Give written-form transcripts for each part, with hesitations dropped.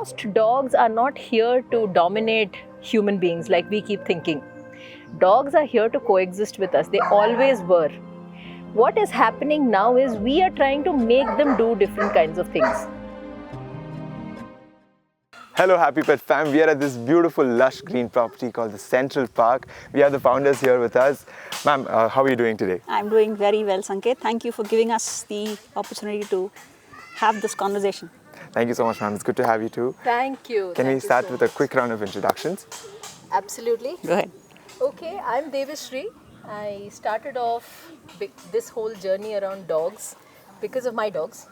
most dogs are not here to dominate human beings like we keep thinking. Dogs are here to coexist with us. They always were. What is happening now is we are trying to make them do different kinds of things. Hello Happy Pet fam, we are at this beautiful lush green property called the Scentral Park. We have the founders here with us. Ma'am, how are you doing today? I'm doing very well, Sanket. Thank you for giving us the opportunity to have this conversation. Thank you so much ma'am, it's good to have you too. Thank you. Can we start with a quick round of introductions? Absolutely. Go ahead. Okay, I'm Devisri. I started off this whole journey around dogs because of my dogs,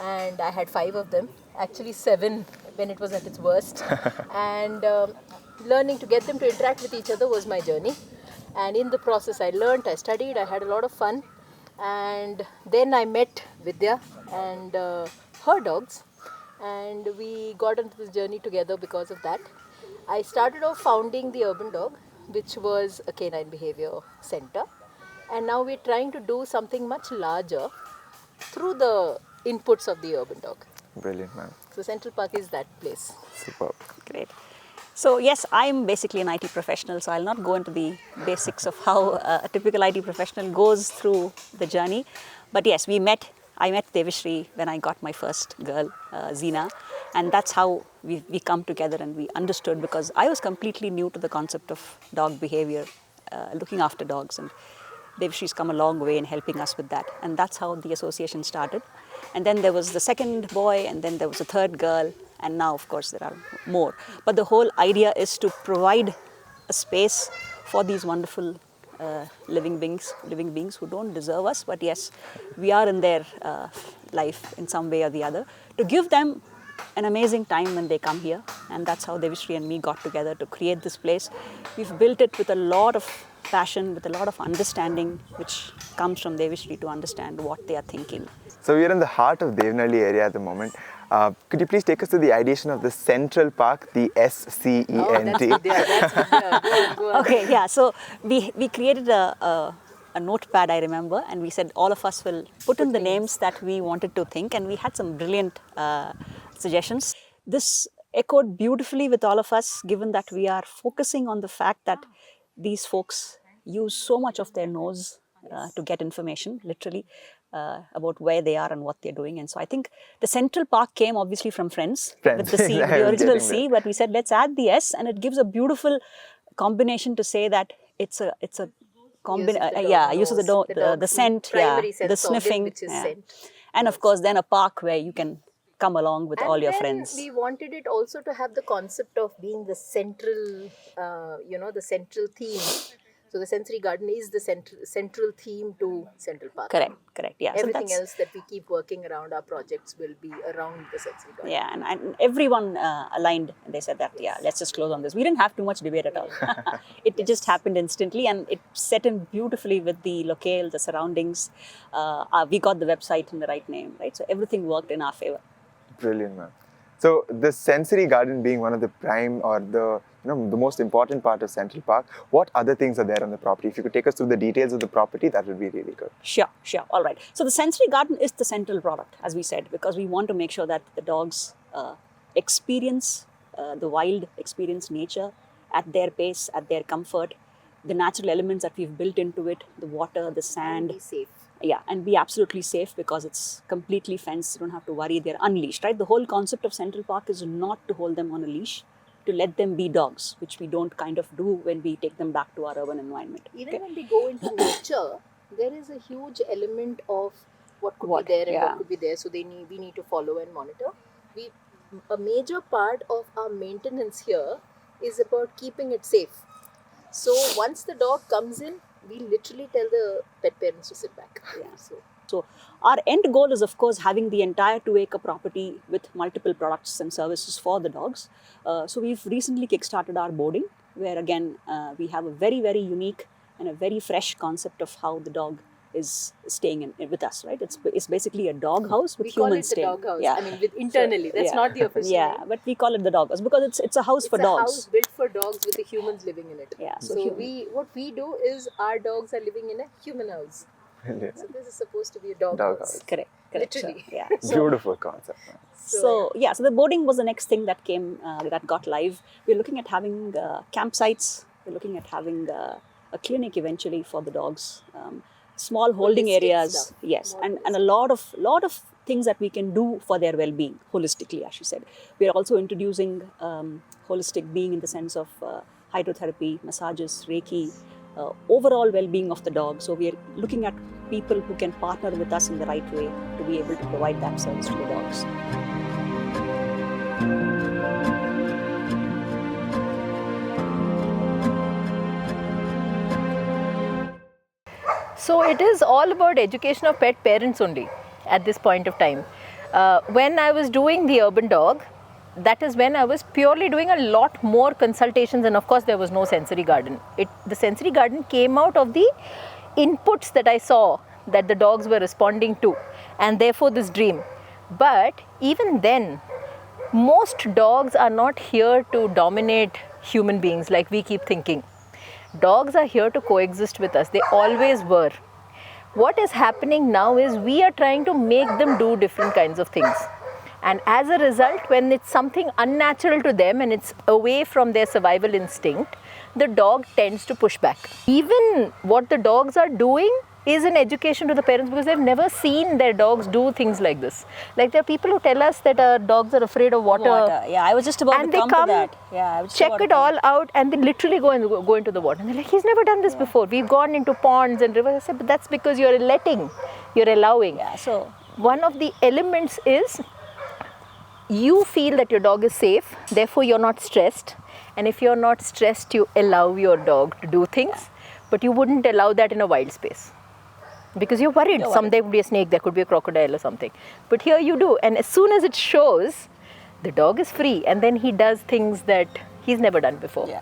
and I had 5 of them, actually 7 when it was at its worst. And learning to get them to interact with each other was my journey. And in the process, I learned, I studied, I had a lot of fun. And then I met Vidya and her dogs, and we got into this journey together because of that. I started off founding the Urban Dog, which was a canine behavior center, and now we're trying to do something much larger through the inputs of the Urban Dog. Brilliant ma'am. So Central Park is that place. Superb. Great. So yes, I'm basically an IT professional, so I'll not go into the basics of how a typical IT professional goes through the journey. But yes, I met Devisri when I got my first girl, Zina, and that's how we come together and we understood, because I was completely new to the concept of dog behavior, looking after dogs, and Devisri's come a long way in helping us with that, and that's how the association started. And then there was the second boy, and then there was a third girl, and now of course there are more. But the whole idea is to provide a space for these wonderful living beings who don't deserve us, but yes, we are in their life in some way or the other, to give them an amazing time when they come here. And that's how Devisri and me got together to create this place. We've built it with a lot of passion, with a lot of understanding, which comes from Devisri to understand what they are thinking. So we are in the heart of Devanahalli area at the moment. Could you please take us to the ideation of the Central Park, the SCENT? That's Vidya. Okay, yeah. So we created a notepad, I remember, and we said all of us will put in the names that we wanted to think, and we had some brilliant suggestions. This echoed beautifully with all of us, given that we are focusing on the fact that these folks use so much of their nose to get information, literally, about where they are and what they're doing. And so I think the Central Park came obviously from Friends. With the C, the original C, but we said let's add the S, and it gives a beautiful combination to say that it's a use of the scent, the sniffing, which is scent. and of course then a park where you can come along with all your friends. We wanted it also to have the concept of being the central, the central theme. So the sensory garden is the central theme to Central Park. Correct. Yeah. Everything else that we keep working around, our projects will be around the sensory garden. Yeah, and everyone aligned. They said that, yeah, let's just close on this. We didn't have too much debate at all. It just happened instantly, and it set in beautifully with the locale, the surroundings. We got the website in the right name, right? So everything worked in our favor. Brilliant, ma'am. So the sensory garden being one of the prime or the most important part of Central Park, what other things are there on the property? If you could take us through the details of the property, that would be really good. Sure. All right. So the sensory garden is the central product, as we said, because we want to make sure that the dogs experience the wild, experience nature at their pace, at their comfort, the natural elements that we've built into it, the water, the sand. And be safe. Yeah, and be absolutely safe because it's completely fenced. You don't have to worry. They're unleashed, right? The whole concept of Central Park is not to hold them on a leash, to let them be dogs, which we don't kind of do when we take them back to our urban environment. Even when we go into nature, there is a huge element of what could be there and what could be there. So we need to follow and monitor. A major part of our maintenance here is about keeping it safe. So once the dog comes in, we literally tell the pet parents to sit back. Yeah. So our end goal is, of course, having the entire 2-acre property with multiple products and services for the dogs. So we've recently kickstarted our boarding, where again, we have a very, very unique and a very fresh concept of how the dog is staying with us, right? It's basically a dog house with humans staying. We call it the dog house. Yeah. I mean, internally, that's not the official name. But we call it the dog house because it's a house for dogs. It's a house built for dogs with the humans living in it. Yeah. So what we do is our dogs are living in a human house. Yes. So this is supposed to be a dog Dog house. house. Correct. Literally. So, yeah. Beautiful concept. So yeah, so the boarding was the next thing that came, that got live. We're looking at having campsites. We're looking at having a clinic eventually for the dogs. Small holding Holistic areas, stuff. yes, More and a lot of things that we can do for their well-being holistically, as you said. We are also introducing holistic being in the sense of hydrotherapy, massages, Reiki, overall well-being of the dog. So we are looking at people who can partner with us in the right way to be able to provide that service to the dogs. So it is all about education of pet parents only at this point of time. When I was doing the urban dog, that is when I was purely doing a lot more consultations, and of course there was no sensory garden. The sensory garden came out of the inputs that I saw that the dogs were responding to, and therefore this dream. But even then, most dogs are not here to dominate human beings like we keep thinking. Dogs are here to coexist with us. They always were. What is happening now is we are trying to make them do different kinds of things. And as a result, when it's something unnatural to them and it's away from their survival instinct, the dog tends to push back. Even what the dogs are doing is an education to the parents because they've never seen their dogs do things like this. Like there are people who tell us that our dogs are afraid of water. Yeah, I was just about and to they come come to that. Yeah, I was just check about to it come. all out and they literally go into the water. And they're like, he's never done this before. We've gone into ponds and rivers. I said, but that's because you're allowing. Yeah, so One of the elements is you feel that your dog is safe, therefore you're not stressed. And if you're not stressed, you allow your dog to do things, but you wouldn't allow that in a wild space. Because you're worried. Someday there could be a snake, there could be a crocodile or something. But here you do. And as soon as it shows, the dog is free. And then he does things that he's never done before. yeah.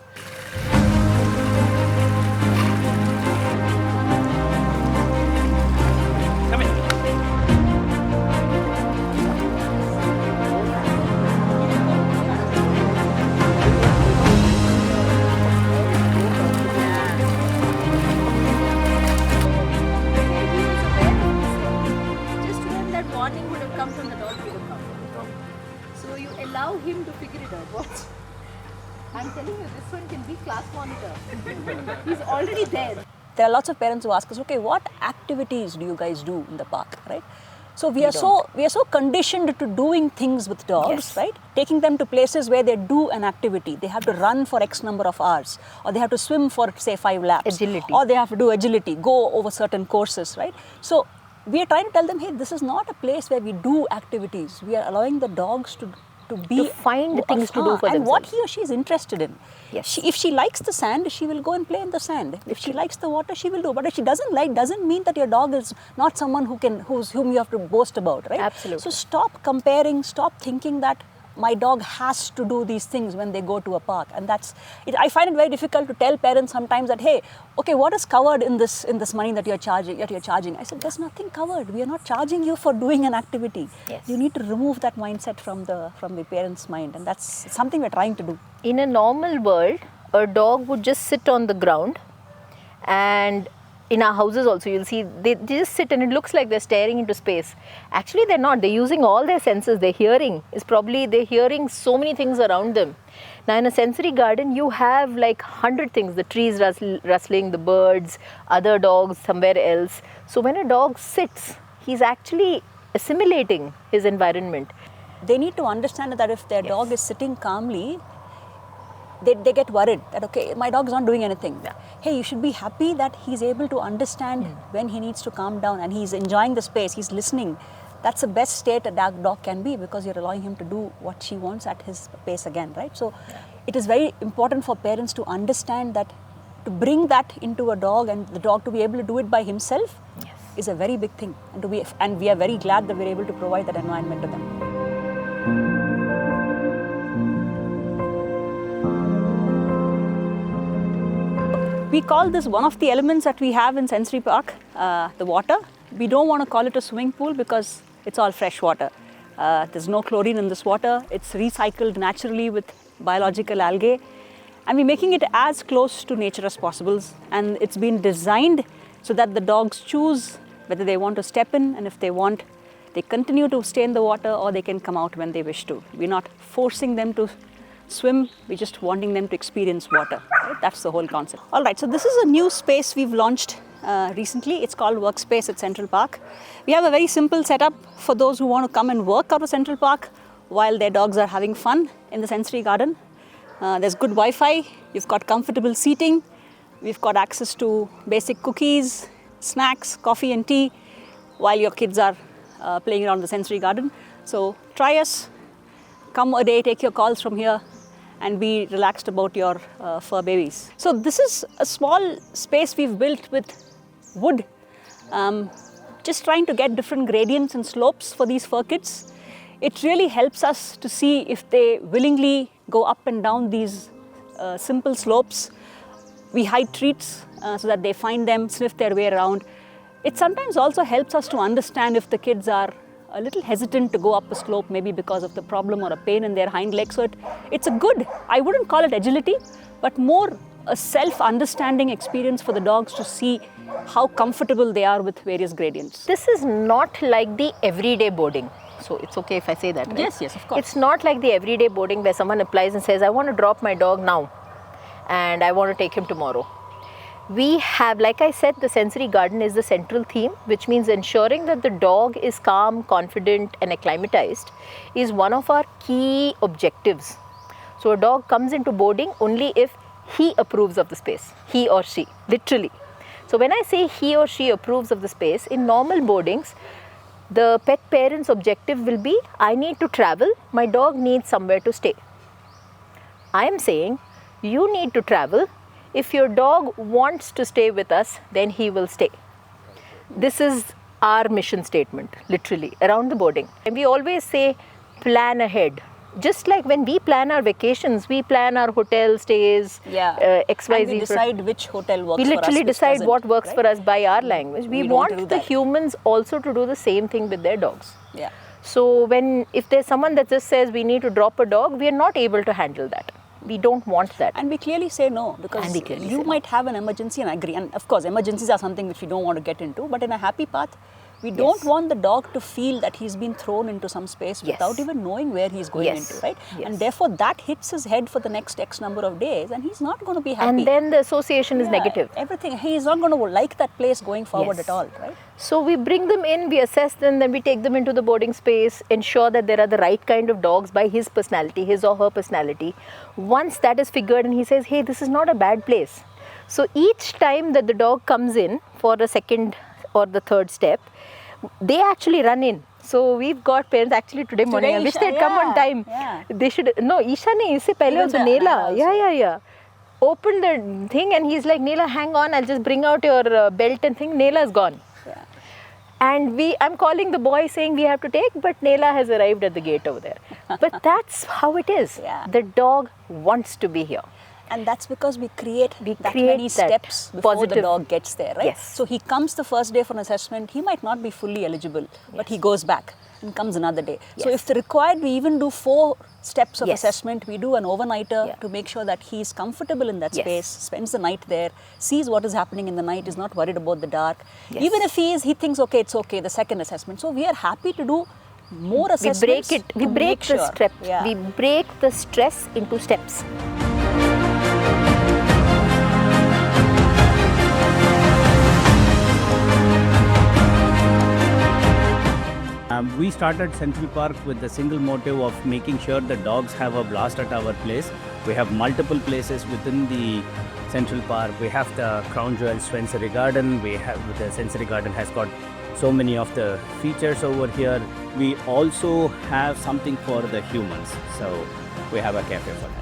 Just when that warning would have come from the dog, he would come. So you allow him to figure it out. Watch. I'm telling you, this one can be class monitor. He's already there. There are lots of parents who ask us, okay, what activities do you guys do in the park, right? So we are so conditioned to doing things with dogs, Yes. right? Taking them to places where they do an activity. They have to run for X number of hours, or they have to swim for, say, 5 laps. Agility. Or they have to do agility, go over certain courses, right? So we are trying to tell them, hey, this is not a place where we do activities. We are allowing the dogs to find things to do for and what themselves. he or she is interested in. Yes. If she likes the sand, she will go and play in the sand. If she likes the water, she will do. But if she doesn't like, doesn't mean that your dog is not someone whom you have to boast about, right? Absolutely. So stop comparing, stop thinking that my dog has to do these things when they go to a park, and that's it. I find it very difficult to tell parents sometimes that, hey, okay, what is covered in this money that you're charging? I said, there's nothing covered. We are not charging you for doing an activity. Yes. You need to remove that mindset from the parent's mind, and that's something we're trying to do. In a normal world, a dog would just sit on the ground, and in our houses also you'll see they just sit and it looks like they're staring into space. Actually they're not. They're using all their senses. They're hearing so many things around them. Now in a sensory garden you have like 100 things, the trees rustling, the birds, other dogs somewhere else. So when a dog sits, he's actually assimilating his environment. They need to understand that if their dog is sitting calmly, they get worried that, okay, my dog is not doing anything. Yeah. Hey, you should be happy that he's able to understand when he needs to calm down and he's enjoying the space, he's listening. That's the best state a dog can be, because you're allowing him to do what she wants at his pace again, right? So it is very important for parents to understand that, to bring that into a dog and the dog to be able to do it by himself is a very big thing. And we are very glad that we're able to provide that environment to them. We call this one of the elements that we have in Sensory Park, the water. We don't want to call it a swimming pool because it's all fresh water. There's no chlorine in this water. It's recycled naturally with biological algae. And we're making it as close to nature as possible. And it's been designed so that the dogs choose whether they want to step in, and if they want, they continue to stay in the water, or they can come out when they wish to. We're not forcing them to swim, we're just wanting them to experience water. Right? That's the whole concept. All right, so this is a new space we've launched recently. It's called Workspace at Central Park. We have a very simple setup for those who want to come and work out of Central Park while their dogs are having fun in the sensory garden. There's good Wi-Fi, you've got comfortable seating, we've got access to basic cookies, snacks, coffee and tea while your kids are playing around the sensory garden. So try us, come a day, take your calls from here and be relaxed about your fur babies. So this is a small space we've built with wood, just trying to get different gradients and slopes for these fur kids. It really helps us to see if they willingly go up and down these simple slopes. We hide treats so that they find them, sniff their way around. It sometimes also helps us to understand if the kids are a little hesitant to go up a slope, maybe because of the problem or a pain in their hind legs. So it's a good, I wouldn't call it agility, but more a self-understanding experience for the dogs to see how comfortable they are with various gradients. This is not like the everyday boarding. So it's okay if I say that, right? Yes, yes, of course. It's not like the everyday boarding where someone applies and says, I want to drop my dog now and I want to take him tomorrow. We have, like I said, the sensory garden is the central theme, which means ensuring that the dog is calm, confident and acclimatized is one of our key objectives. So a dog comes into boarding only if he approves of the space, he or she, literally. So when I say he or she approves of the space, in normal boardings, the pet parent's objective will be, I need to travel, my dog needs somewhere to stay. I am saying, you need to travel. If your dog wants to stay with us, then he will stay. This is our mission statement, literally, around the boarding. And we always say, plan ahead. Just like when we plan our vacations, we plan our hotel stays, XYZ. And we decide which hotel works for us. We literally decide what works right? for us by our language. We want the humans also to do the same thing with their dogs. Yeah. So if there's someone that just says we need to drop a dog, we are not able to handle that. We don't want that. And we clearly say no, because you might have an emergency, and I agree. And of course, emergencies are something which we don't want to get into, but in a happy path, we don't want the dog to feel that he's been thrown into some space without even knowing where he's going into, right? And therefore, that hits his head for the next X number of days, and he's not going to be happy. And then the association is negative. Everything. He's not going to like that place going forward at all, right? So we bring them in, we assess them, then we take them into the boarding space, ensure that there are the right kind of dogs by his personality, his or her personality. Once that is figured and he says, hey, this is not a bad place. So each time that the dog comes in for the second or the third step, they actually run in. So we've got parents, actually today morning, I wish they'd come on time. They should, no, Isha ne, isse pehle also Neela. Yeah. Opened the thing and he's like, Neela, hang on, I'll just bring out your belt and thing. Neela's gone. And I'm calling the boy saying we have to take, but Neela has arrived at the gate over there. But that's how it is. The dog wants to be here. And that's because we create that many steps before the dog gets there, right? Yes. So he comes the first day for an assessment, he might not be fully eligible, but he goes back and comes another day. So if required, we even do 4 steps of assessment. We do an overnighter to make sure that he's comfortable in that space, spends the night there, sees what is happening in the night, is not worried about the dark. Even if he thinks, okay, it's okay, the second assessment. So we are happy to do more assessments. We break the step. We break the stress into steps. We started Central Park with the single motive of making sure the dogs have a blast at our place. We have multiple places within the Central Park. We have the Crown Jewel Sensory Garden. The Sensory Garden has got so many of the features over here. We also have something for the humans. So we have a cafe for that.